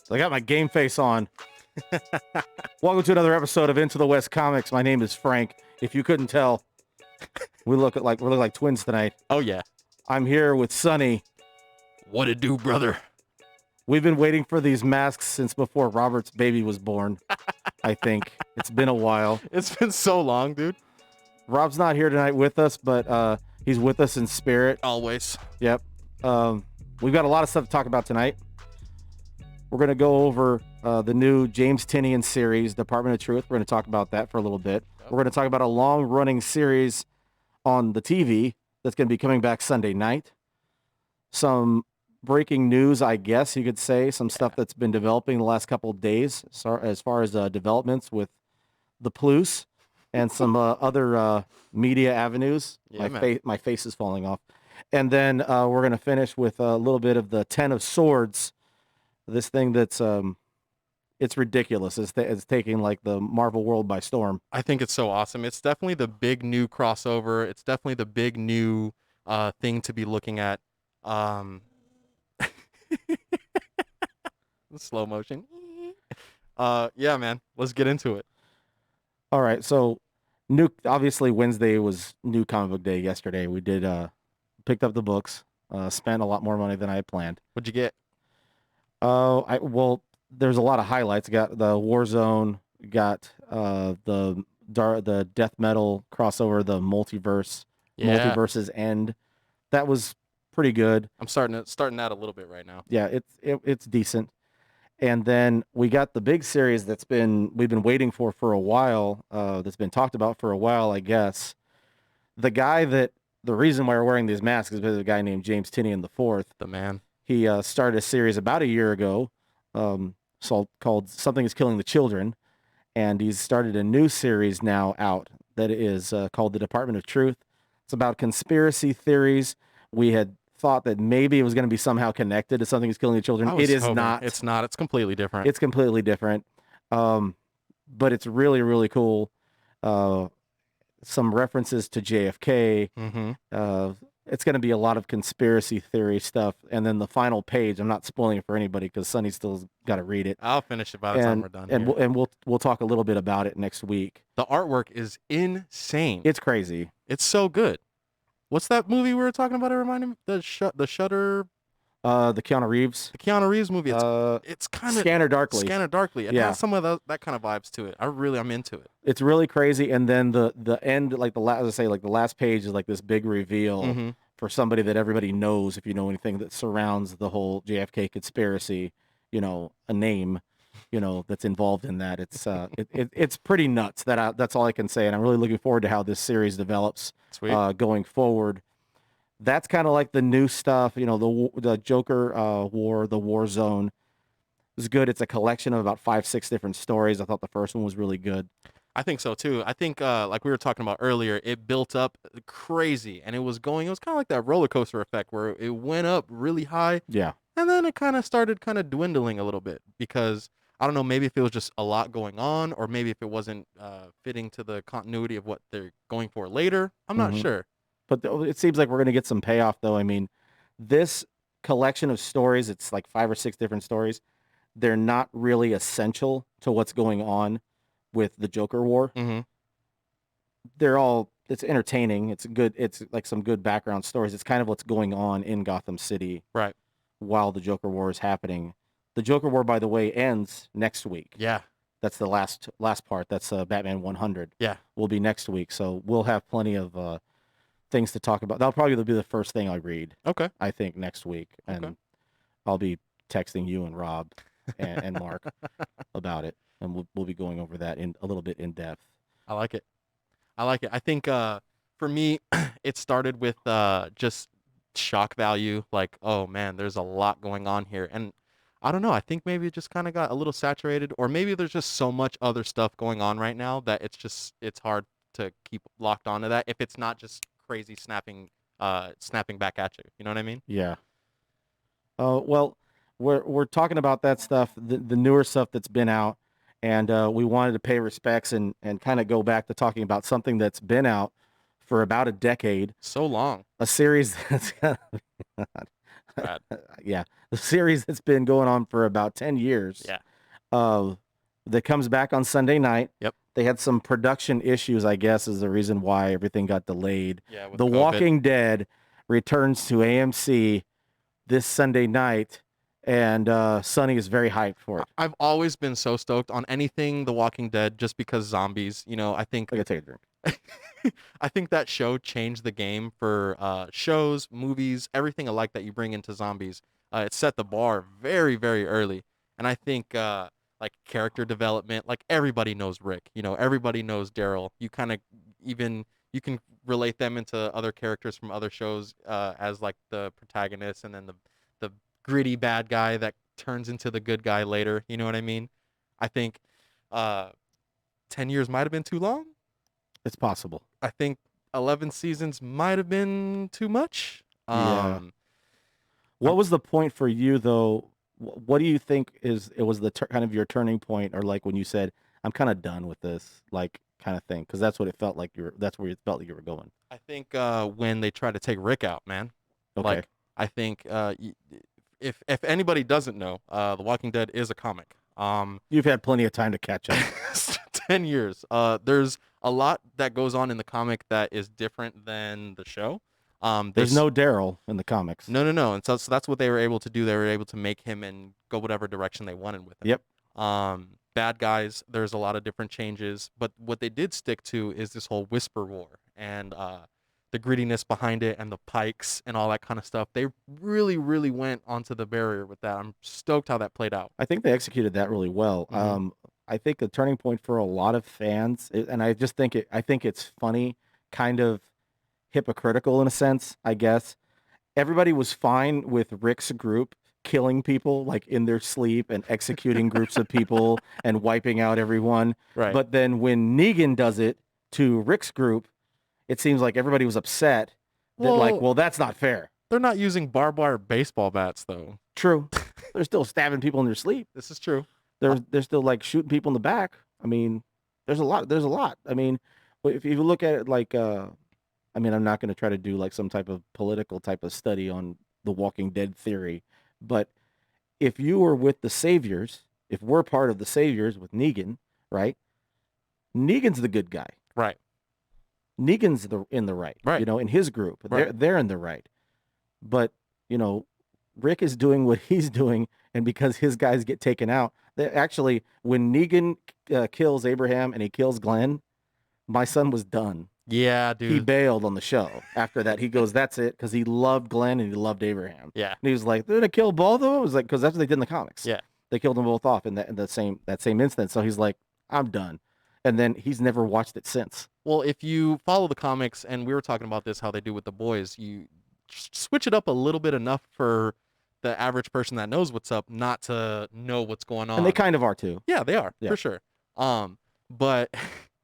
So I got my game face on. Welcome to another episode of Into the West Comics. My name is Frank. If you couldn't tell, we look like twins tonight. Oh yeah. I'm here with Sonny. What it do, brother? We've been waiting for these masks since before Robert's baby was born. I think it's been a while. It's been so long, dude. Rob's not here tonight with us, but he's with us in spirit. Always. Yep. We've got a lot of stuff to talk about tonight. We're going to go over the new James Tynion series, Department of Truth. We're going to talk about that for a little bit. Yep. We're going to talk about a long-running series on the TV that's going to be coming back Sunday night. Some breaking news, I guess you could say. Some stuff that's been developing the last couple of days as far as developments with the Plus and some other media avenues. Yeah, my face is falling off. And then we're going to finish with a little bit of the Ten of Swords. This thing that's it's ridiculous. It's taking like the Marvel world by storm. I think it's so awesome. It's definitely the big new crossover. It's definitely the big new thing to be looking at. Slow motion. Yeah, man. Let's get into it. All right. So obviously Wednesday was New Comic Book Day yesterday. We did picked up the books, spent a lot more money than I had planned. What'd you get? There's a lot of highlights. Got the Warzone, got the death metal crossover, the multiverses end. That was pretty good. I'm starting that a little bit right now. Yeah, it's decent. And then we got the big series we've been waiting for a while. That's been talked about for a while, I guess. The reason why we're wearing these masks is because of a guy named James Tynion IV. The man. He started a series about a year ago called Something is Killing the Children, and he's started a new series now out that is called The Department of Truth. It's about conspiracy theories. We had thought that maybe it was going to be somehow connected to Something is Killing the Children. It is not. It's not. It's completely different. It's completely different, but it's really, really cool. Some references to JFK. Mm-hmm. It's going to be a lot of conspiracy theory stuff. And then the final page, I'm not spoiling it for anybody because Sonny still's got to read it. I'll finish it by the time we're done. And we'll talk a little bit about it next week. The artwork is insane. It's crazy. It's so good. What's that movie we were talking about? It reminded me the Shutter. The Keanu Reeves. The Keanu Reeves movie. It's kind of Scanner Darkly. Scanner Darkly. It has some of that kind of vibes to it. I'm into it. It's really crazy. And then the end, like the last page is like this big reveal for somebody that everybody knows, if you know anything that surrounds the whole JFK conspiracy. A name, that's involved in that. It's it's pretty nuts. That's all I can say. And I'm really looking forward to how this series develops going forward. That's kind of like the new stuff, the Joker War, the Warzone is good. It's a collection of about 5-6 different stories. I thought the first one was really good. I think so too. I think like we were talking about earlier, it built up crazy and it was kind of like that roller coaster effect where it went up really high. Yeah. And then it kind of started dwindling a little bit because I don't know, maybe if it was just a lot going on or maybe if it wasn't fitting to the continuity of what they're going for later. I'm not sure. But it seems like we're going to get some payoff, though. I mean, this collection of stories, it's like 5 or 6 different stories. They're not really essential to what's going on with the Joker War. Mm-hmm. It's entertaining. It's good. It's like some good background stories. It's kind of what's going on in Gotham City right while the Joker War is happening. The Joker War, by the way, ends next week. Yeah. That's the last part. That's Batman 100. Yeah. Will be next week. So we'll have plenty of things to talk about. That'll probably be the first thing I read. Okay. I think next week, and I'll be texting you and Rob and Mark about it, and we'll be going over that in a little bit in depth. I like it. I think for me, it started with just shock value. Like, oh man, there's a lot going on here, and I don't know. I think maybe it just kind of got a little saturated, or maybe there's just so much other stuff going on right now that it's hard to keep locked onto that if it's not just crazy snapping back at you. You know what I mean? Yeah. Well, we're talking about that stuff, the newer stuff that's been out, and we wanted to pay respects and kind of go back to talking about something that's been out for about a decade. So long. A series that's bad. Yeah, the series that's been going on for about 10 years. Yeah. That comes back on Sunday night. Yep. They had some production issues, I guess, is the reason why everything got delayed. Yeah, with The COVID. Walking Dead returns to AMC this Sunday night, and Sonny is very hyped for it. I've always been so stoked on anything The Walking Dead just because zombies. I think I gotta take a drink. I think that show changed the game for shows, movies, everything alike that you bring into zombies. It set the bar very, very early, and I think like character development, like everybody knows Rick. Everybody knows Daryl. You can relate them into other characters from other shows as like the protagonist, and then the gritty bad guy that turns into the good guy later. You know what I mean? I think uh, 10 years might have been too long. It's possible. I think 11 seasons might have been too much. Yeah. What was the point for you, though? What do you think it was the kind of your turning point, or like when you said, "I'm kind of done with this," like kind of thing? Because that's what it felt like. That's where it felt like you were going. I think when they tried to take Rick out, man. Okay. Like I think if anybody doesn't know, The Walking Dead is a comic. You've had plenty of time to catch up. 10 years. There's a lot that goes on in the comic that is different than the show. There's no Daryl in the comics. No. And so that's what they were able to do. They were able to make him and go whatever direction they wanted with him. Yep. Bad guys, there's a lot of different changes, but what they did stick to is this whole whisper war and the grittiness behind it and the pikes and all that kind of stuff. They really, really went onto the barrier with that. I'm stoked how that played out. I think they executed that really well. Mm-hmm. I think the turning point for a lot of fans, and I just think it's funny, kind of hypocritical in a sense, I guess. Everybody was fine with Rick's group killing people like in their sleep and executing groups of people and wiping out everyone. Right. But then when Negan does it to Rick's group, it seems like everybody was upset that well, that's not fair. They're not using barbed wire baseball bats though. True. They're still stabbing people in their sleep. This is true. They're still like shooting people in the back. I mean, there's a lot. I mean, if you look at it like I mean, I'm not going to try to do like some type of political type of study on the Walking Dead theory, but if you were with the Saviors, if we're part of the Saviors with Negan, right? Negan's the good guy. Right. Negan's in the right. Right. In his group. Right. They're in the right. But, Rick is doing what he's doing, and because his guys get taken out, actually, when Negan kills Abraham and he kills Glenn, my son was done. Yeah, dude. He bailed on the show. After that, he goes, that's it, because he loved Glenn and he loved Abraham. Yeah. And he was like, they're going to kill both of them? It was like, because that's what they did in the comics. Yeah. They killed them both off in that same instance. So he's like, I'm done. And then he's never watched it since. Well, if you follow the comics, and we were talking about this, how they do with the boys, you switch it up a little bit enough for the average person that knows what's up not to know what's going on. And they kind of are too. Yeah, they are, for sure. But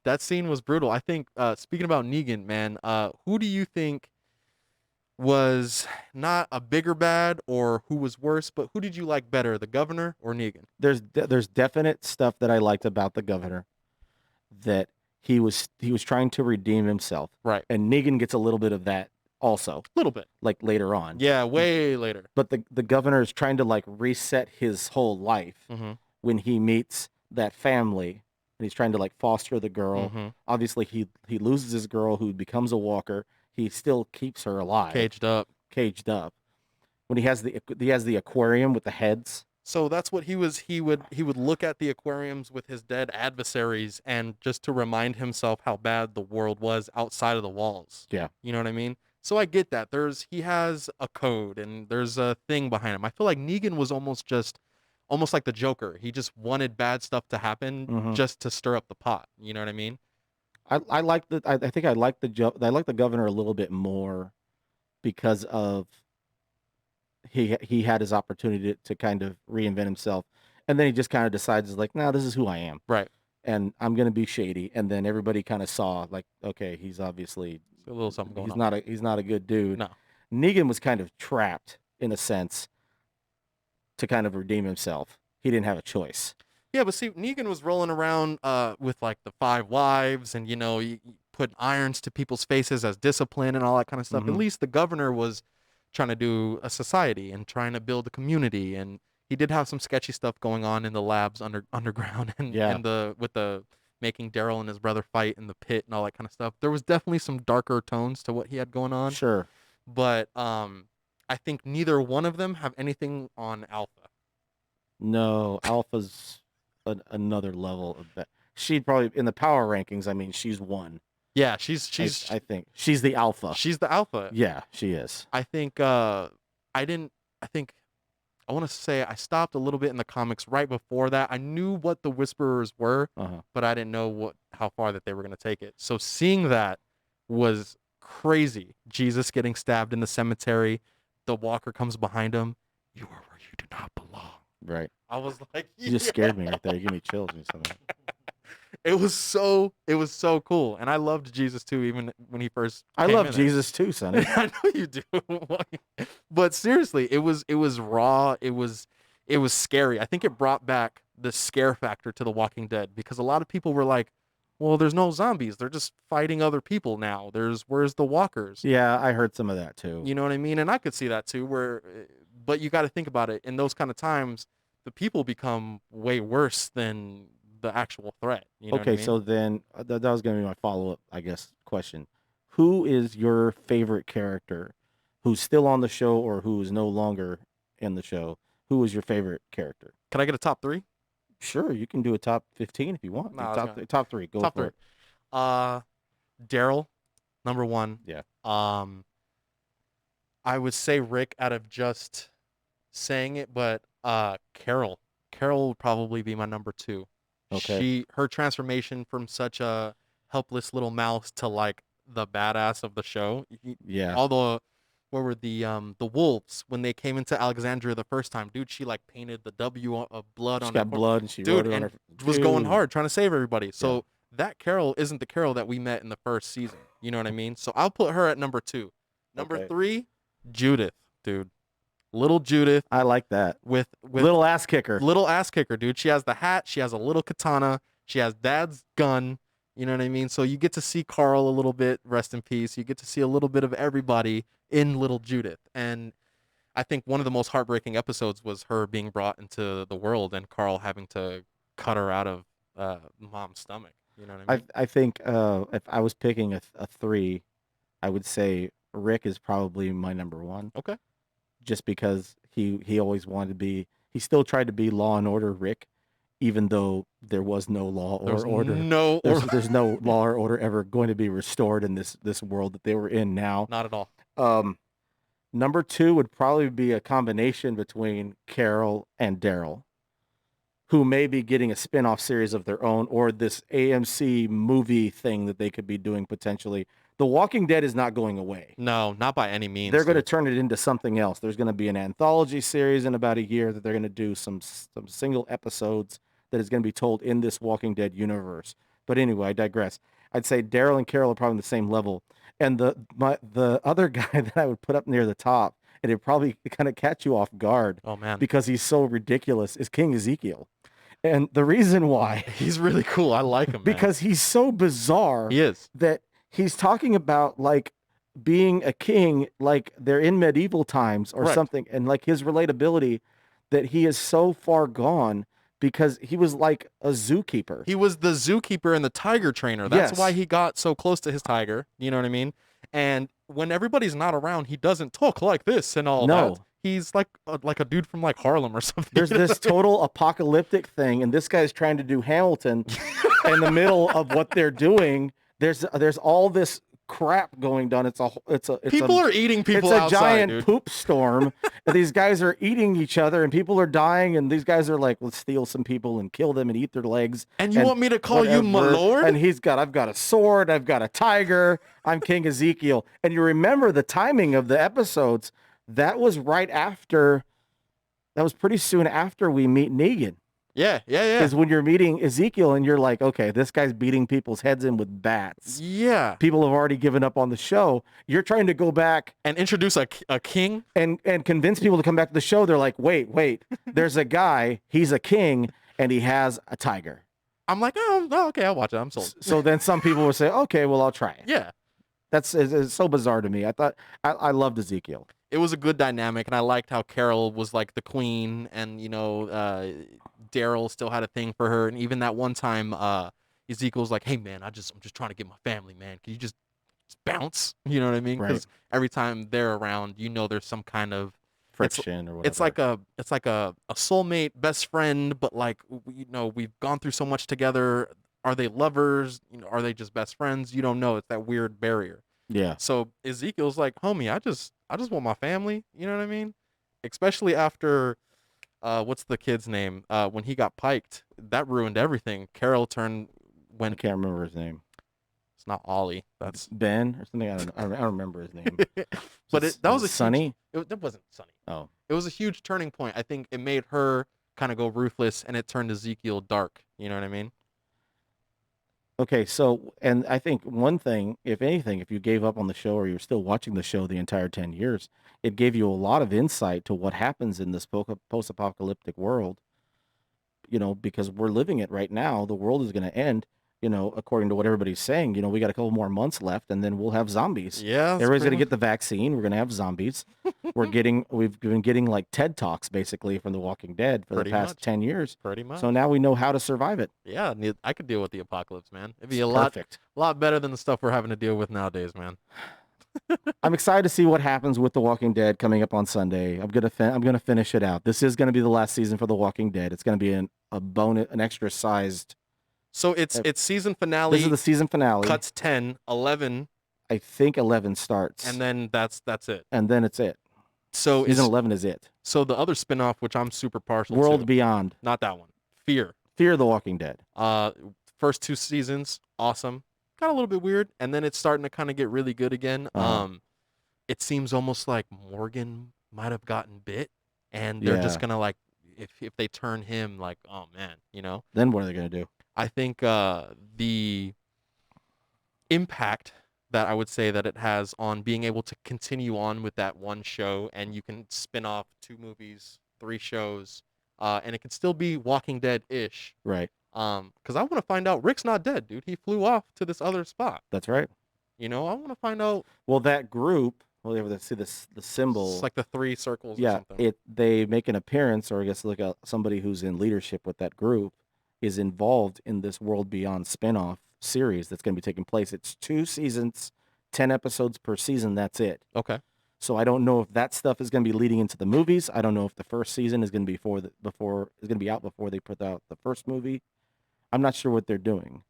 that scene was brutal. I think, speaking about Negan, man, who do you think was not a bigger bad, or who was worse, but who did you like better, the governor or Negan? There's definite stuff that I liked about the governor, that he was trying to redeem himself. Right. And Negan gets a little bit of that also. A little bit. Like later on. Yeah, way later. But the governor is trying to like reset his whole life when he meets that family, and he's trying to like foster the girl. Obviously he loses his girl, who becomes a walker. He still keeps her alive. Caged up. When he has the aquarium with the heads. So that's what he was. He would look at the aquariums with his dead adversaries, and just to remind himself how bad the world was outside of the walls. Yeah. You know what I mean? So I get that. He has a code, and there's a thing behind him. I feel like Negan was almost like the Joker. He just wanted bad stuff to happen just to stir up the pot. You know what I mean? I think I like the governor a little bit more because of he had his opportunity to kind of reinvent himself, and then he just kind of decides like, no, this is who I am, right? And I'm gonna be shady, and then everybody kind of saw like, okay, he's obviously a little something going on. He's not a good dude. No, Negan was kind of trapped in a sense to kind of redeem himself. He didn't have a choice. Yeah, but see, Negan was rolling around with like the 5 wives, and you put irons to people's faces as discipline and all that kind of stuff. At least the governor was trying to do a society and trying to build a community. And he did have some sketchy stuff going on in the labs underground and Yeah. with the making Daryl and his brother fight in the pit and all that kind of stuff. There was definitely some darker tones to what he had going on. Sure. But I think neither one of them have anything on Alpha. No, Alpha's another level of that. She'd probably in the power rankings. I mean, she's one. Yeah, she's I think she's the Alpha. She's the Alpha. Yeah, she is. I think I want to say I stopped a little bit in the comics right before that. I knew what the Whisperers were, but I didn't know how far that they were going to take it. So seeing that was crazy. Jesus getting stabbed in the cemetery. The walker comes behind him. You are where you do not belong. Right. I was like, you just scared me right there. You give me chills and something. It was so cool, and I loved Jesus too. Even when he first, I love Jesus too, Sonny. I know you do. But seriously, it was raw. It was scary. I think it brought back the scare factor to The Walking Dead because a lot of people were like, "Well, there's no zombies. They're just fighting other people now. Where's the walkers?" Yeah, I heard some of that too. You know what I mean? And I could see that too. But you got to think about it. In those kind of times, the people become way worse than the actual threat. You know what I mean? So then that was going to be my follow-up, I guess, question. Who is your favorite character who's still on the show or who is no longer in the show? Who is your favorite character? Can I get a top 3? Sure, you can do a top 15 if you want. No, top 3. Go top for 3. it. Daryl, number 1. Yeah. I would say Rick out of just saying it, but Carol would probably be my number 2. Okay. Her transformation from such a helpless little mouse to like the badass of the show. Yeah. What were the wolves when they came into Alexandria the first time? Dude, she like painted the W of blood on her. She got blood and she wrote it on her. Was going hard trying to save everybody. So that Carol isn't the Carol that we met in the first season. You know what I mean? So I'll put her at number 2. Number 3, Judith, dude. Little Judith. I like that. With little ass kicker. Little ass kicker, dude. She has the hat. She has a little katana. She has dad's gun. You know what I mean? So you get to see Carl a little bit, rest in peace. You get to see a little bit of everybody in Little Judith. And I think one of the most heartbreaking episodes was her being brought into the world and Carl having to cut her out of mom's stomach. You know what I mean? I think if I was picking a 3, I would say Rick is probably my number 1. Okay. Just because he always wanted to be, he still tried to be Law and Order Rick, even though there was no law or order. There's no law or order ever going to be restored in this world that they were in now. Not at all. Number 2 would probably be a combination between Carol and Daryl, who may be getting a spin-off series of their own or this AMC movie thing that they could be doing potentially. The Walking Dead is not going away. No, not by any means. They're going to turn it into something else. There's going to be an anthology series in about a year that they're going to do some single episodes that is going to be told in this Walking Dead universe. But anyway, I digress. I'd say Daryl and Carol are probably on the same level. And the other guy that I would put up near the top, and it probably kind of catch you off guard. Oh, man. Because he's so ridiculous, is King Ezekiel. And the reason why... He's really cool. I like him, man. Because he's so bizarre. He is. That he's talking about, like, being a king, like they're in medieval times or something. And, like, his relatability that he is so far gone because he was, like, a zookeeper. He was the zookeeper and the tiger trainer. That's why he got so close to his tiger. You know what I mean? And when everybody's not around, he doesn't talk like this and all that. He's like a dude from like Harlem or something. There's this total apocalyptic thing, and this guy's trying to do Hamilton in the middle of what they're doing. There's all this crap going on. People are eating people outside, It's a giant dude. Poop storm. And these guys are eating each other, and people are dying. And these guys are like, let's steal some people and kill them and eat their legs. And you want me to call you my lord? And I've got a sword. I've got a tiger. I'm King Ezekiel. And you remember the timing of the episodes. That was pretty soon after we meet Negan. Yeah. Because when you're meeting Ezekiel and you're like, okay, this guy's beating people's heads in with bats. Yeah. People have already given up on the show. You're trying to go back and introduce a king and convince people to come back to the show. They're like, wait, there's a guy, he's a king and he has a tiger. I'm like, oh okay, I'll watch it. I'm sold. So then some people will say, okay, well, I'll try it. Yeah. It's so bizarre to me. I loved Ezekiel. it was a good dynamic, and I liked how Carol was like the queen, and Daryl still had a thing for her, and even that one time, Ezekiel's like, "Hey man, I'm just trying to get my family, man. Can you just bounce?" You know what I mean? Right. Because every time they're around, there's some kind of Friction or it's whatever. it's like a soulmate, best friend, but like we've gone through so much together. Are they lovers? Are they just best friends? You don't know. It's that weird barrier. Yeah. So Ezekiel's like, homie, I just want my family. You know what I mean? Especially after what's the kid's name? When he got piked, that ruined everything. Carol turned I when can't remember his name. it's not Ollie. That's Ben or something. I don't know. I don't remember his name. but that Was was it a huge. Sonny? That wasn't Sunny. Oh. It was a huge turning point. I think it made her kind of go ruthless, and it turned Ezekiel dark. You know what I mean? Okay, so, and I think one thing, if anything, if you gave up on the show or you're still watching the show the entire 10 years, it gave you a lot of insight to what happens in this post-apocalyptic world, because we're living it right now. The world is going to end, according to what everybody's saying. We got a couple more months left and then we'll have zombies. Yeah, that's Everybody's going pretty to much. get the vaccine. We're going to have zombies. We've been getting like TED Talks basically from The Walking Dead for the Pretty past much. 10 years. Pretty much. So now we know how to survive it. Yeah, I could deal with the apocalypse, man. It'd be It's perfect. lot better than the stuff we're having to deal with nowadays, man. I'm excited to see what happens with The Walking Dead coming up on Sunday. I'm gonna finish it out. This is gonna be the last season for The Walking Dead. It's gonna be a bonus, an extra sized. So it's season This is finale the season finale. cuts 10, 11, I think 11 starts, and then that's it. and then it's it. So Season 11 is it. so the other spinoff, which I'm super partial World to, Beyond. not that one. Fear. Fear the Walking Dead. First 2 seasons, awesome. Got a little bit weird, and then it's starting to kind of get really good again. It seems almost like Morgan might have gotten bit, and they're just Yeah. gonna like if they turn him like, oh man, Then what are they gonna do? I think the impact that I would say that it has on being able to continue on with that one show, and you can spin off 2 movies, 3 shows, and it can still be Walking Dead-ish. Right. Because I want to find out Rick's not dead, dude. He flew off to this other spot. That's right. I want to find out. Well, that group. Well, they see this the symbol. It's like the 3 circles or Yeah, something. they make an appearance, or I guess like somebody who's in leadership with that group is involved in this World Beyond spinoff series that's going to be taking place. It's 2 seasons, 10 episodes per season. That's it. Okay. So I don't know if that stuff is going to be leading into the movies. I don't know if the first season is going to be is going to be out before they put out the first movie. I'm not sure what they're doing.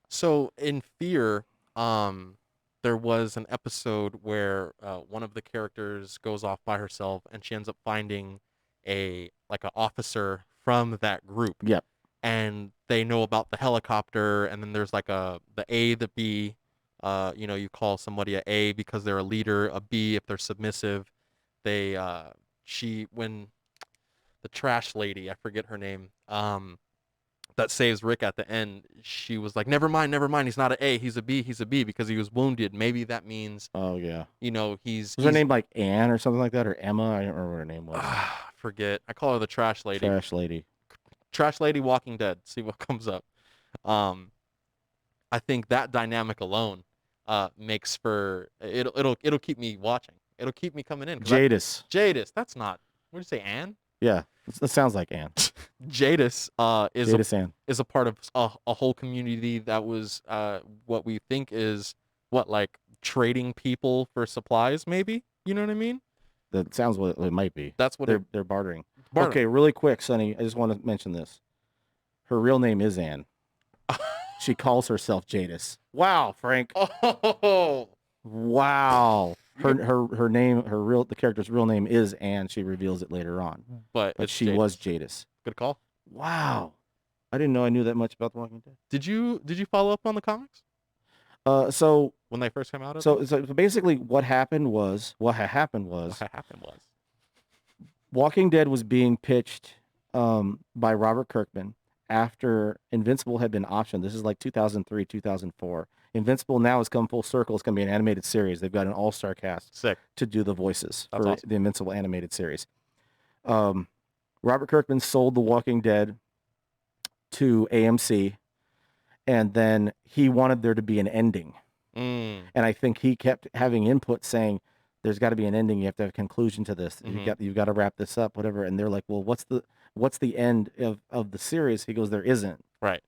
So in Fear, there was an episode where one of the characters goes off by herself, and she ends up finding an officer from that group. Yep. And they know about the helicopter, and then there's like the A, the B. You call somebody A because they're a leader, a B if they're submissive. When the trash lady, I forget her name, that saves Rick at the end, she was like, never mind, he's not an A, he's a B because he was wounded. Maybe that means, Oh yeah. he's Was her name like Anne or something like that, or Emma? I don't remember what her name was. forget. I call her the trash lady. Trash lady. Trash lady Walking Dead. See what comes up. I think that dynamic alone makes for it'll keep me watching. It'll keep me coming in. Jadis. Jadis. That's not. What did you say, Anne? Yeah, that sounds like Anne. Jadis Anne. is a part of a whole community that was what we think is like trading people for supplies, maybe. You know what I mean? That sounds what it might be. That's what they're bartering. bartering. Okay, really quick, Sonny. I just want to mention this. Her real name is Anne. She calls herself Jadis. Wow, Frank. Oh. Wow. Her name, the character's real name is Anne. She reveals it later on. But she was Jadis. Good call. Wow. I didn't know I knew that much about The Walking Dead. Did you follow up on the comics? So when they first came out? So basically what happened was Walking Dead was being pitched by Robert Kirkman after Invincible had been optioned. This is like 2003, 2004. Invincible now has come full circle. It's going to be an animated series. They've got an all-star cast to do the voices for awesome. the Invincible animated series. Robert Kirkman sold The Walking Dead to AMC, and then he wanted there to be an ending. And I think he kept having input saying there's got to be an ending. You have to have a conclusion to this. You've got to wrap this up, whatever. And they're like, well, what's the end of the series? He goes, there isn't. Right.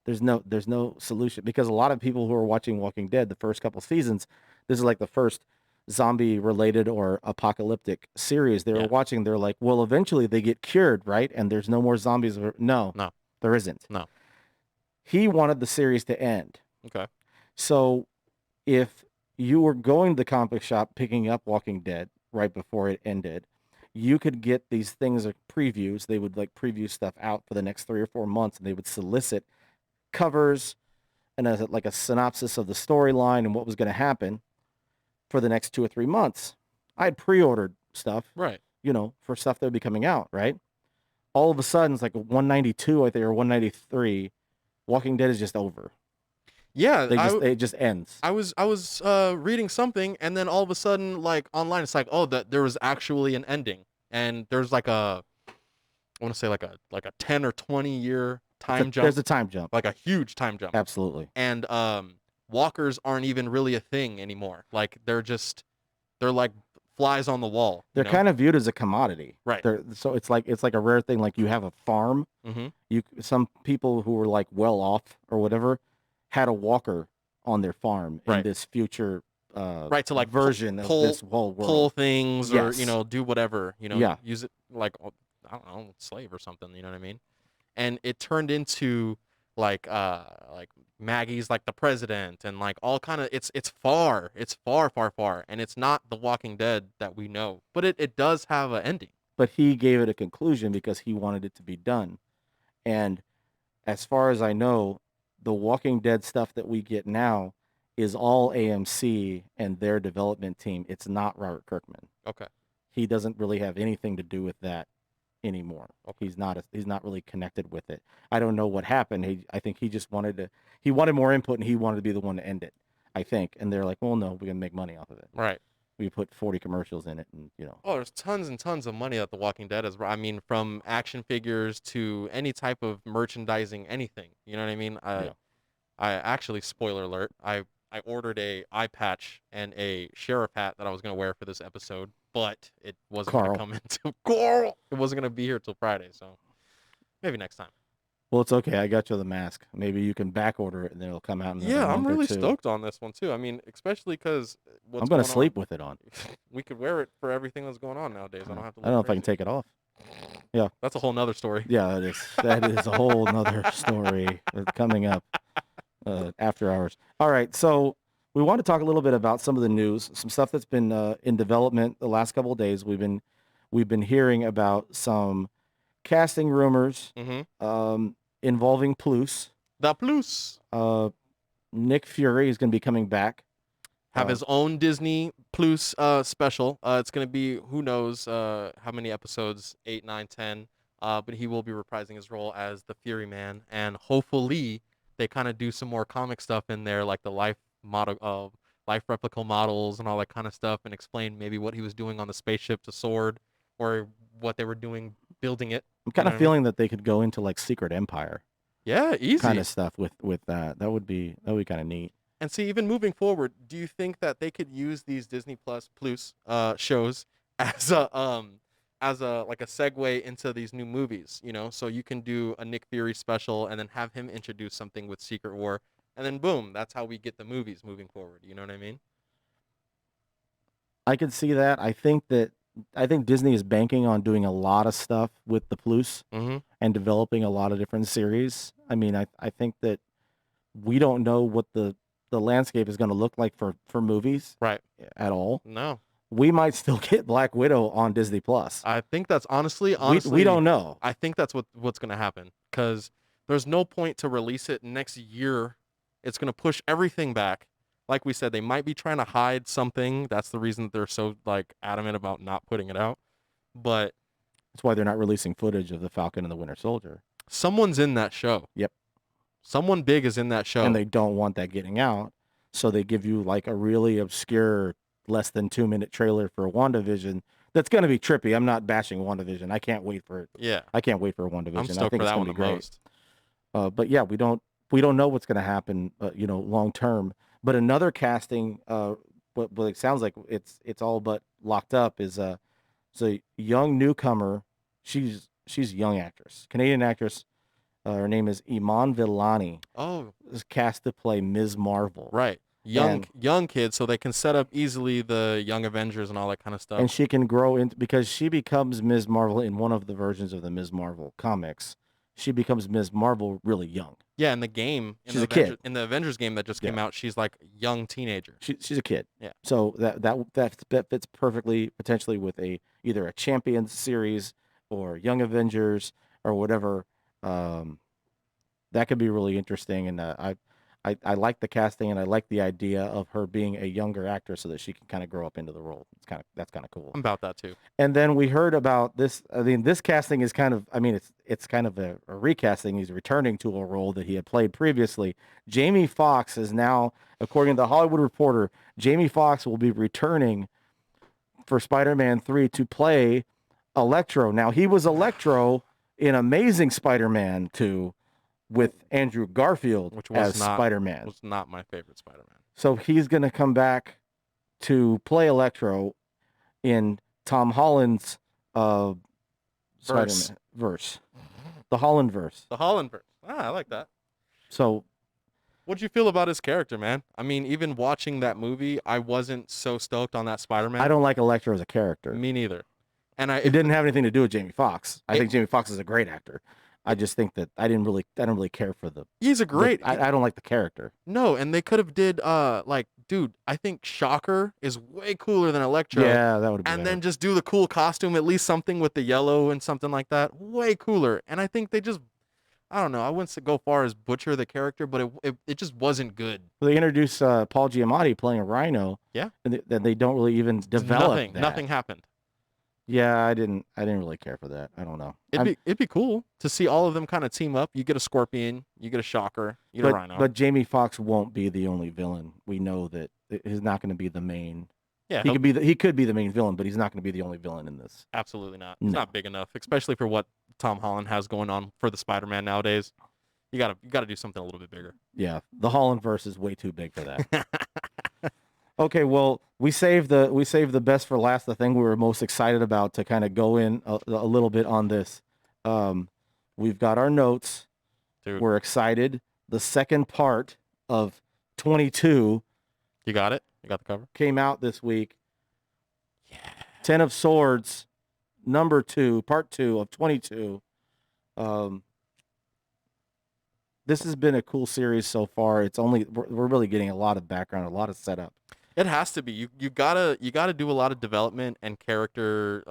There's no solution, because a lot of people who are watching Walking Dead the first couple seasons, this is like the first zombie related or apocalyptic series they were watching. They're like, well, eventually they get cured, right? And there's no more zombies. No, there isn't. No. He wanted the series to end. Okay. So if you were going to the comic book shop picking up Walking Dead right before it ended, you could get these things like previews. They would like preview stuff out for the next 3 or 4 months, and they would solicit covers and like a synopsis of the storyline and what was going to happen for the next 2 or 3 months. I had pre-ordered stuff, right? For stuff that would be coming out, right? All of a sudden, it's like 192, I think, or 193. Walking Dead is just over. Yeah, it just ends. I was reading something, and then all of a sudden, like online, it's like, oh, that there was actually an ending, and there's like I want to say like a 10 or 20 year time jump. There's a time jump, like a huge time jump. Absolutely. And walkers aren't even really a thing anymore. Like they're like flies on the wall. They're kind of viewed as a commodity, right? So it's like a rare thing. Like you have a farm. Some people who were like well off or whatever had a walker on their farm in this future to like version of this whole world. Pull things or do whatever, use it like, I don't know, slave or something, you know what I mean? And it turned into like Maggie's like the president and like all kind of it's far, and it's not the Walking Dead that we know, but it does have an ending. But he gave it a conclusion because he wanted it to be done. And as far as I know, the Walking Dead stuff that we get now is all AMC and their development team. It's not Robert Kirkman. Okay. He doesn't really have anything to do with that anymore. Okay. He's not really connected with it. I don't know what happened. I think he just wanted more input, and he wanted to be the one to end it, I think. And they're like, well, no, we're going to make money off of it. Right. We put 40 commercials in it, and Oh, there's tons and tons of money that The Walking Dead is. I mean, from action figures to any type of merchandising, anything. You know what I mean? I actually, spoiler alert, I ordered a eye patch and a sheriff hat that I was gonna wear for this episode, but it wasn't gonna come into Carl. It wasn't gonna be here till Friday, so maybe next time. Well, it's okay. I got you the mask. Maybe you can back order it and then it'll come out in I'm really stoked on this one too. I mean, especially because I'm gonna sleep with it on. We could wear it for everything that's going on nowadays. I don't have to. I don't know if I can take it off. Yeah, that's a whole nother story. Yeah, that is a whole nother story coming up after hours. All right, so we want to talk a little bit about some of the news, some stuff that's been in development the last couple of days. We've been hearing about some casting rumors involving Plus. The Plus. Nick Fury is going to be coming back. Have his own Disney Plus special. It's going to be, who knows how many episodes, 8, 9, 10. But he will be reprising his role as the Fury Man. And hopefully they kind of do some more comic stuff in there, like the life replica models and all that kind of stuff, and explain maybe what he was doing on the spaceship to Sword, or what they were doing building it. I'm kind of feeling that they could go into like Secret Empire. Yeah, easy kind of stuff with that. That would be kind of neat. And see, even moving forward, do you think that they could use these Disney Plus shows as a like a segue into these new movies? So you can do a Nick Fury special and then have him introduce something with Secret War, and then boom, that's how we get the movies moving forward. You know what I mean? I could see that. I think Disney is banking on doing a lot of stuff with the Plus and developing a lot of different series. I mean, I think that we don't know what the landscape is going to look like for movies, right? At all. No. We might still get Black Widow on Disney Plus. I think that's honestly we don't know. I think that's what's going to happen, because there's no point to release it next year. It's going to push everything back. Like we said, they might be trying to hide something. That's the reason that they're so like adamant about not putting it out. But that's why they're not releasing footage of the Falcon and the Winter Soldier. Someone's in that show. Yep. Someone big is in that show. And they don't want that getting out. So they give you like a really obscure, less than 2-minute trailer for WandaVision. That's going to be trippy. I'm not bashing WandaVision. I can't wait for it. Yeah. I can't wait for WandaVision. I'm stoked I think for it's that going one to be great. Most. But yeah, we don't know what's going to happen, long term. But another casting that what it sounds like it's all but locked up is it's a young newcomer. She's a young actress, Canadian actress. Her name is Iman Vellani. Oh, Is cast to play Ms. Marvel. right. Young kids, so they can set up easily the Young Avengers and all that kind of stuff. And she can grow into, because she becomes Ms. Marvel in one of the versions of the Ms. Marvel comics. She becomes Ms. Marvel really young. Yeah, in the game, she's a kid. In the Avengers game that just came out, she's like a young teenager. She's a kid. Yeah. So that fits perfectly, potentially, with either a Champions series or Young Avengers or whatever. That could be really interesting, and I like the casting, and I like the idea of her being a younger actress so that she can kind of grow up into the role. That's kind of cool. I'm about that too. And then we heard about this. I mean, this casting is kind of, I mean, it's kind of a recasting. He's returning to a role that he had played previously. Jamie Foxx is now, according to the Hollywood Reporter, Jamie Foxx will be returning for Spider-Man 3 to play Electro. Now, he was Electro in Amazing Spider-Man 2 with Andrew Garfield as Spider-Man. Was not my favorite Spider-Man. So he's going to come back to play Electro in Tom Holland's Spider-Man verse. The Holland verse. The Holland verse. I like that. So what'd you feel about his character, man? I mean, even watching that movie, I wasn't so stoked on that Spider-Man. I don't like Electro as a character. Me neither. And it didn't have anything to do with Jamie Foxx. I think Jamie Foxx is a great actor. I just think that I don't really care for the. He's a great. I don't like the character. No, and they could have did dude, I think Shocker is way cooler than Electro. Yeah, that would be. And then just do the cool costume, at least something with the yellow and something like that. Way cooler. And I think they just, I don't know, I wouldn't go far as butcher the character, but it just wasn't good. Well, they introduced Paul Giamatti playing a Rhino. Yeah. And they don't really even develop that. Nothing happened. Yeah, I didn't really care for that. I don't know. It'd be cool to see all of them kind of team up. You get a Scorpion, you get a Shocker, you get a Rhino. But Jamie Foxx won't be the only villain. We know that he's not going to be the main. Yeah, he could be the main villain, but he's not going to be the only villain in this. Absolutely not. He's not big enough, especially for what Tom Holland has going on for the Spider-Man nowadays. You gotta do something a little bit bigger. Yeah, the Holland verse is way too big for that. Okay, well, we saved the best for last. The thing we were most excited about to kind of go in a little bit on this. We've got our notes. Dude. We're excited. The second part of 22. You got it? You got the cover? Came out this week. Yeah. 10 of Swords, number 2, part 2 of 22. This has been a cool series so far. We're really getting a lot of background, a lot of setup. It has to be. You gotta do a lot of development and character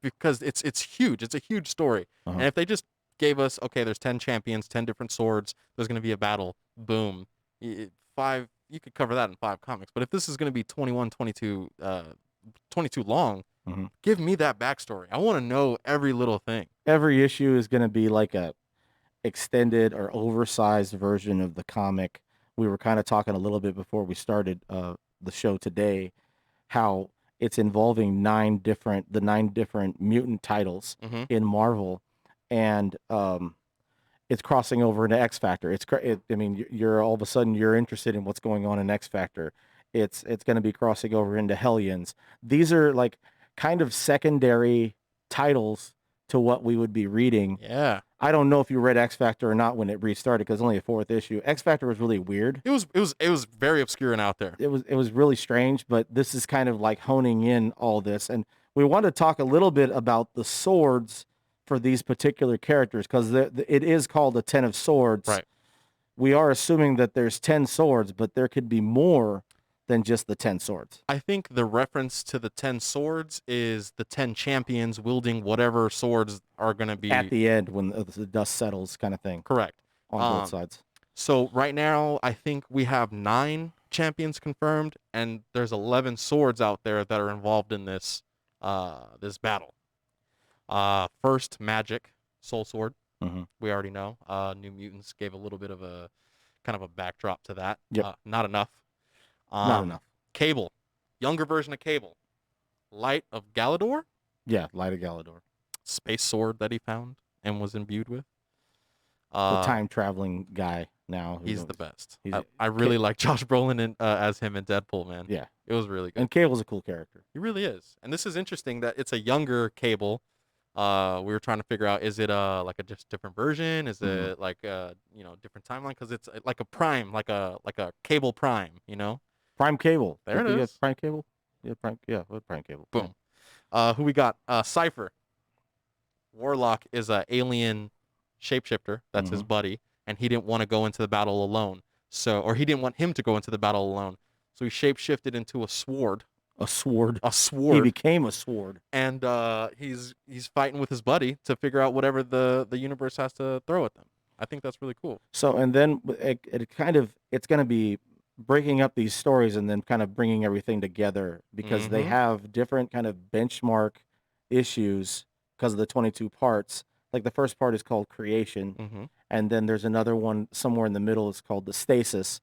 because it's huge. It's a huge story. Uh-huh. And if they just gave us, okay, there's 10 champions, 10 different swords, there's gonna be a battle, boom, 5. You could cover that in 5 comics. But if this is gonna be 21, 22 long, mm-hmm. Give me that backstory. I want to know every little thing. Every issue is gonna be like a extended or oversized version of the comic. We were kind of talking a little bit before we started the show today, how it's involving 9 different mutant titles mm-hmm. in Marvel, and it's crossing over into X Factor. I mean, you're all of a sudden you're interested in what's going on in X Factor. It's going to be crossing over into Hellions. These are like kind of secondary titles to what we would be reading. Yeah. I don't know if you read X Factor or not when it restarted because only a 4th issue. X Factor was really weird. It was very obscure and out there. It was really strange, but this is kind of like honing in all this. And we want to talk a little bit about the swords for these particular characters because it is called a 10 of Swords. Right. We are assuming that there's 10 swords, but there could be more than just the 10 swords. I think the reference to the 10 swords is the 10 champions wielding whatever swords are going to be at the end when the dust settles, kind of thing. Correct. On both sides. So right now, I think we have 9 champions confirmed, and there's 11 swords out there that are involved in this this battle. First, Magic, Soul Sword. Mm-hmm. We already know. New Mutants gave a little bit of a kind of a backdrop to that. Yep. Not enough. Not enough. Cable, younger version of Cable, Light of Galador. Yeah, Light of Galador. Space sword that he found and was imbued with. The time traveling guy. now. He's the best. He's I really like Josh Brolin as him in Deadpool, man. yeah, it was really good. and Cable's a cool character. He really is. And this is interesting that it's a younger Cable. We were trying to figure out, is it like a just different version? Is it like different timeline? Because it's like a Prime, like a Cable Prime, Prime Cable. There it is. Prime Cable. Yeah, Prime Cable. Boom. Who we got? Cypher. Warlock is a alien shapeshifter. That's his buddy, and he didn't want to go into the battle alone. Or he didn't want him to go into the battle alone. So he shapeshifted into a sword. A sword. A sword. He became a sword. And he's fighting with his buddy to figure out whatever the universe has to throw at them. I think that's really cool. So, and then it's going to be breaking up these stories and then kind of bringing everything together because they have different kind of benchmark issues because of the 22 parts. Like the first part is called Creation, and then there's another one somewhere in the middle. It's called the Stasis,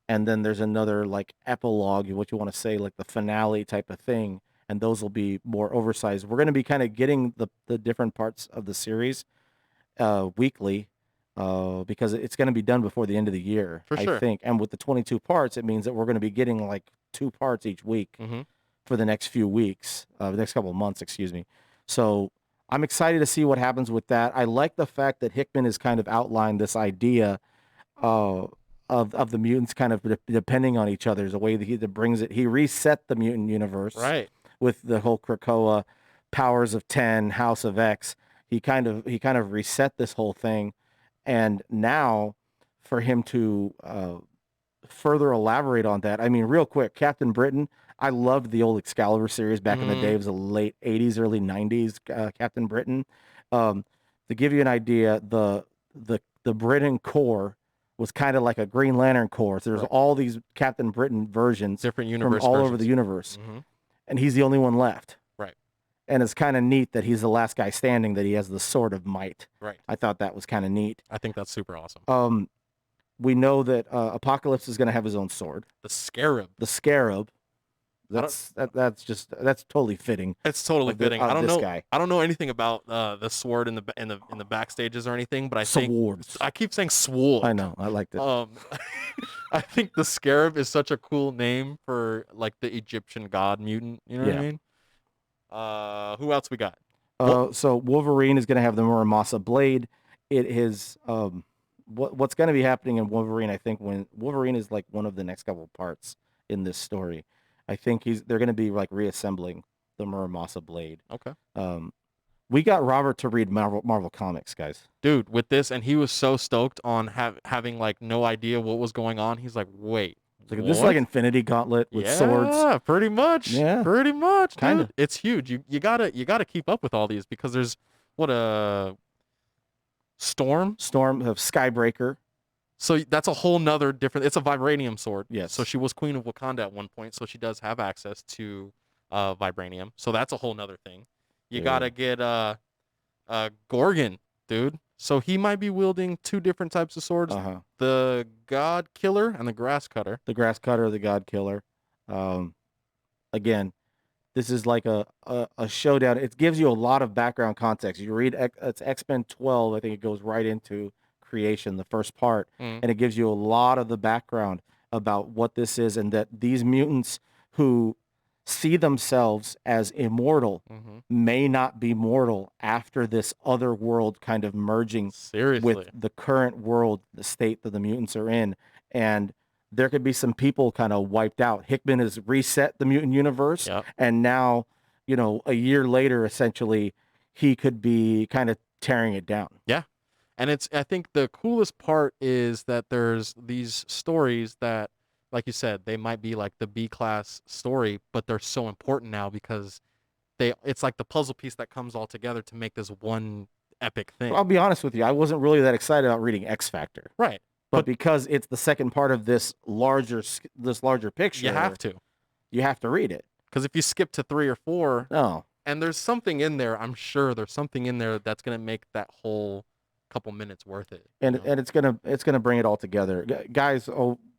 and then there's another like epilogue, what you want to say, like the finale type of thing, and those will be more oversized. We're going to be kind of getting the different parts of the series weekly because it's going to be done before the end of the year, For sure. I think. And with the 22 parts, it means that we're going to be getting like 2 parts each week for the next few weeks, the next couple of months, excuse me. So I'm excited to see what happens with that. I like the fact that Hickman has kind of outlined this idea of the mutants kind of depending on each other. There's a way that he brings it. He reset the mutant universe with the whole Krakoa, Powers of 10, House of X. He kind of reset this whole thing, and now for him to further elaborate on that. I mean, real quick, Captain Britain. I loved the old Excalibur series back in the day. It was the late 80s, early 90s, Captain Britain. To give you an idea, the Britain Corps was kind of like a Green Lantern Corps. So there's all these Captain Britain versions different universe from all versions. over the universe. And he's the only one left. Right. And it's kind of neat that he's the last guy standing, that he has the Sword of Might. Right. I thought that was kind of neat. I think that's super awesome. We know that Apocalypse is going to have his own sword. The Scarab. The Scarab. That's totally fitting. It's totally fitting. I don't know. Guy. I don't know anything about the sword in the backstages or anything, but I keep saying sword. I know. I liked it. I think the Scarab is such a cool name for like the Egyptian god mutant. You know what I mean? Who else we got? So Wolverine is going to have the Muramasa Blade. It is what's going to be happening in Wolverine. I think when Wolverine is like one of the next couple parts in this story. I think they're going to be like reassembling the Muramasa Blade. Okay. We got Robert to read Marvel Comics, guys. Dude, with this, and he was so stoked on having like no idea what was going on. He's like, wait. Like, this is like Infinity Gauntlet with swords. Yeah, pretty much. Yeah, pretty much. Kind of. It's huge. You gotta keep up with all these because there's a Storm of Skybreaker. So that's a whole nother different. It's a vibranium sword. Yes. So she was Queen of Wakanda at one point, so she does have access to vibranium. So that's a whole nother thing. You gotta get Gorgon, dude. So he might be wielding 2 different types of swords: the God Killer and the Grass Cutter. The Grass Cutter, the God Killer. Again, this is like a showdown. It gives you a lot of background context. You read it's X-Men 12. I think it goes right into Creation, the first part, and it gives you a lot of the background about what this is, and that these mutants who see themselves as immortal may not be mortal after this other world kind of merging with the current world, the state that the mutants are in, and there could be some people kind of wiped out. Hickman has reset the mutant universe, and now, a year later, essentially, he could be kind of tearing it down. Yeah. And I think the coolest part is that there's these stories that, like you said, they might be like the B-class story, but they're so important now because it's like the puzzle piece that comes all together to make this one epic thing. I'll be honest with you. I wasn't really that excited about reading X Factor. Right. But because it's the second part of this larger picture. You have to. You have to read it. Because if you skip to 3 or 4. No. And there's something in there, I'm sure there's something in there that's going to make that whole couple minutes worth it, and it's gonna bring it all together, guys.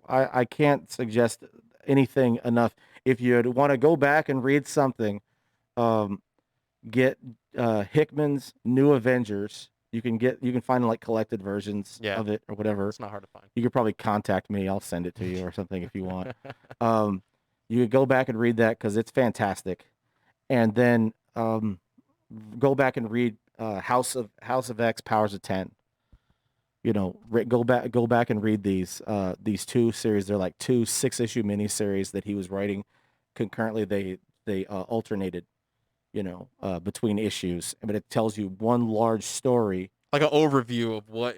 I can't suggest anything enough. If you want to go back and read something, get Hickman's New Avengers You can find like collected versions Yeah, of it or whatever. it's not hard to find. You could probably contact me. I'll send it to you or something if you want. Um, you could go back and read that because it's fantastic, and then go back and read House of X, Powers of Ten. Go back and read these two series. They're like two 6-issue miniseries that he was writing concurrently. They alternated, between issues, but it tells you one large story, Like an overview of what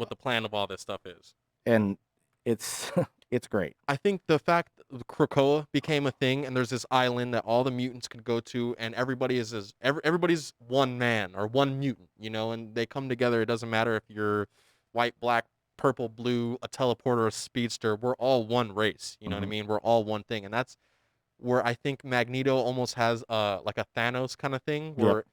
the plan of all this stuff is. and it's it's great. I think the fact that Krakoa became a thing, and there's this island that all the mutants could go to, and everybody's one man or one mutant, and they come together. It doesn't matter if you're white, black, purple, blue, a teleporter, a speedster. We're all one race. You know what I Hmm. mean? We're all one thing, and that's where I think Magneto almost has like a Thanos kind of thing, Yep. where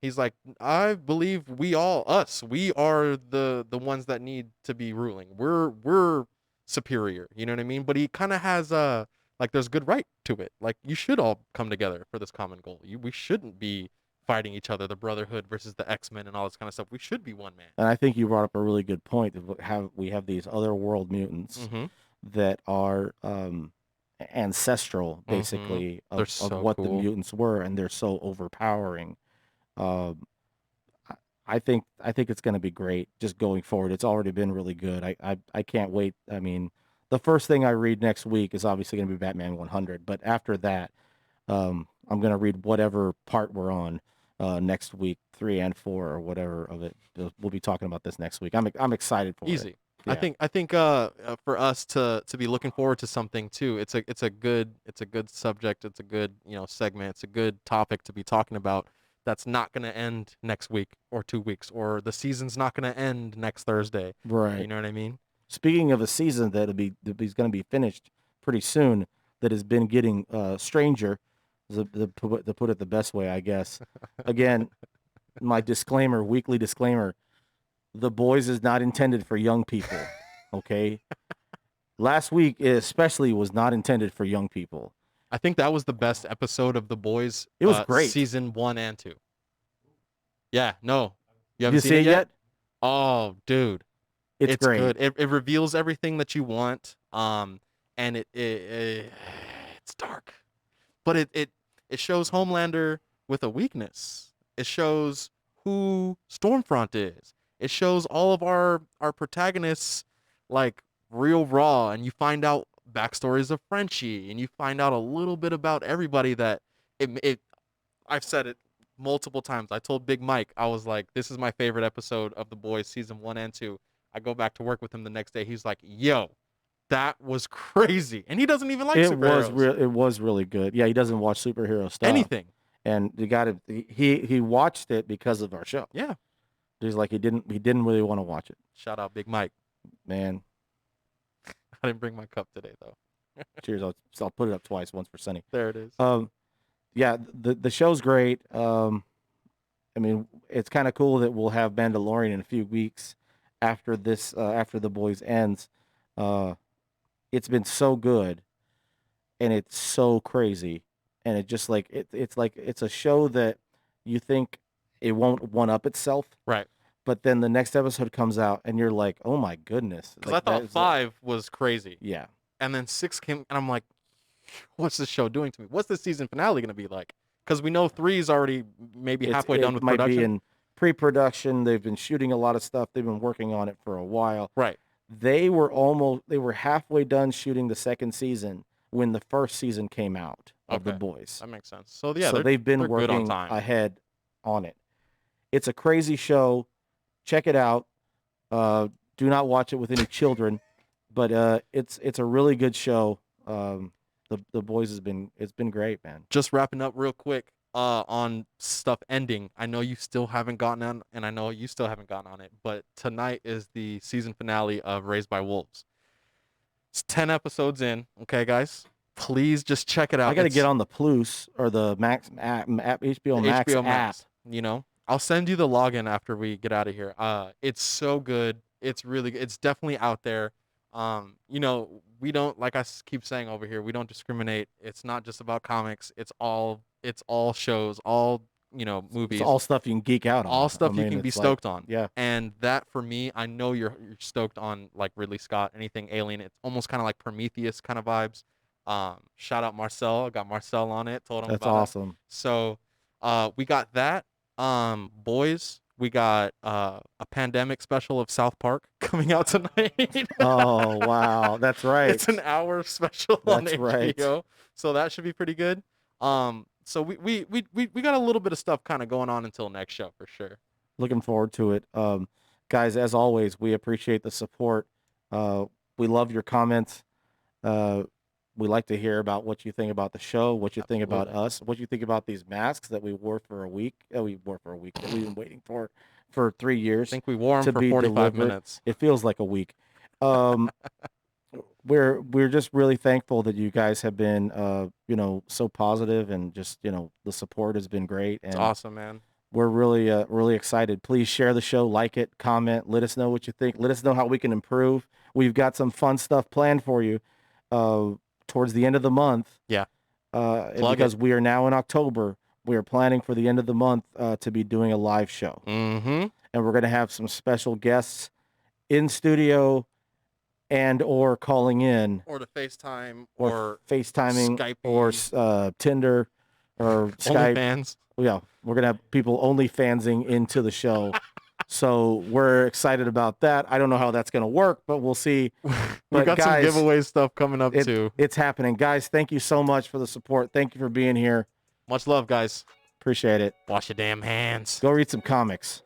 he's like, I believe we are the ones that need to be ruling. We're superior, you know what I mean? But he kind of has like there's good right to it. Like you should all come together for this common goal. We shouldn't be fighting each other, the Brotherhood versus the X-Men and all this kind of stuff. We should be one man. And I think you brought up a really good point. We have these other world mutants Mhm. that are ancestral, Mhm. basically, They're of so what the cool. mutants were, and they're so overpowering. Um, I think it's going to be great just going forward. It's already been really good. I can't wait. I mean, the first thing I read next week is obviously going to be Batman 100, but after that, I'm going to read whatever part we're on next week, 3 and 4 or whatever of it. We'll be talking about this next week. I'm excited for it. Easy. I Yeah, think I think for us to be looking forward to something too. It's a good subject. It's a good segment. It's a good topic to be talking about. That's not going to end next week or 2 weeks, or the season's not going to end next Thursday. You right. know what I mean? Speaking of a season that is going to be finished pretty soon, that has been getting stranger, to put it the best way, I guess. Again, my disclaimer, weekly disclaimer: The Boys is not intended for young people. Okay, last week especially was not intended for young people. I think that was the best episode of The Boys, It was great. season 1 and 2. Yeah, no, you Did haven't you seen see it it yet? yet? Oh, dude. It's It's great. good. It reveals everything that you want. And it's dark, but it shows Homelander with a weakness. It shows who Stormfront is. It shows all of our protagonists like real raw, and you find out backstories of Frenchie, and you find out a little bit about everybody that it. I've said it multiple times. I told Big Mike, I was like, this is my favorite episode of The Boys season 1 and 2. I go back to work with him the next day. He's like, yo, that was crazy. And he doesn't even like superheroes. It was really good. Yeah, he doesn't watch superhero stuff, Anything. and you got to he watched it because of our show. Yeah. He's like he didn't really want to watch it. Shout out Big Mike. Man, I didn't bring my cup today though. cheers. I'll put it up twice, once for Sunny. There it is. Yeah, the show's great. I mean, it's kind of cool that we'll have Mandalorian in a few weeks after after The Boys ends. Uh, it's been so good, and it's so crazy, and it just it's a show that you think it won't one up itself, Right. but then the next episode comes out, and you're like, oh my goodness, Because I like that thought is like, 5 was crazy. yeah. And then 6 came, and I'm like, what's this show doing to me? What's the season finale going to be like? Because we know 3 is already maybe halfway done It with might be production. in pre-production. They've been shooting a lot of stuff. They've been working on it for a while. Right. They were halfway done shooting the second season when the first season came out of The Okay. Boys. That makes sense. So yeah, So they've been they're good on working time. ahead on it. It's a crazy show. Check it out. Do not watch it with any children, but it's a really good show. The Boys it's been great, man. Just wrapping up real quick on stuff ending. I know you still haven't gotten on, and I know you still haven't gotten on it, but tonight is the season finale of Raised by Wolves. It's 10 episodes in. Okay, guys, please just check it out. I got to It's get on the Plus or the Max app, HBO the Max HBO app. Max. I'll send you the login after we get out of here. It's so good. It's really good. It's definitely out there. We don't, like keep saying over here, we don't discriminate. It's not just about comics. It's all shows, all movies. It's all stuff you can geek out on. All stuff I you mean, can be it's stoked like, on. yeah. And that for me, I know you're stoked on like Ridley Scott, anything alien. It's almost kind of like Prometheus kind of vibes. Shout out Marcel. I got Marcel on it. Told him That's about it. awesome. So, we got that. Boys, we got a pandemic special of South Park coming out tonight. Oh, wow. That's right. It's an hour special on That's right. HBO, so that should be pretty good. So we got a little bit of stuff kind of going on until next show for sure. Looking forward to it. Guys, as always, we appreciate the support. We love your comments. We like to hear about what you think about the show, what you think about us, what you think about these masks that we wore for a week. That we've been waiting for 3 years. I think we wore them to for be 45 delivered. minutes. It feels like a week. We're just really thankful that you guys have been so positive, and just the support has been great. And It's awesome, man. we're really excited. Please share the show, like it, comment, let us know what you think. Let us know how we can improve. We've got some fun stuff planned for you towards the end of the month. Yeah. And because we are now in October, we are planning for the end of the month to be doing a live show. Mm-hmm. And we're going to have some special guests in studio and or calling in. Or to FaceTime. Or FaceTiming. Skyping. Or Tinder. Or Skype. OnlyFans. Yeah, we're going to have people OnlyFansing into the show. So we're excited about that. I don't know how that's going to work, but we'll see. We've got some giveaway stuff coming up too. It's happening. Guys, thank you so much for the support. Thank you for being here. Much love, guys. Appreciate it. Wash your damn hands. Go read some comics.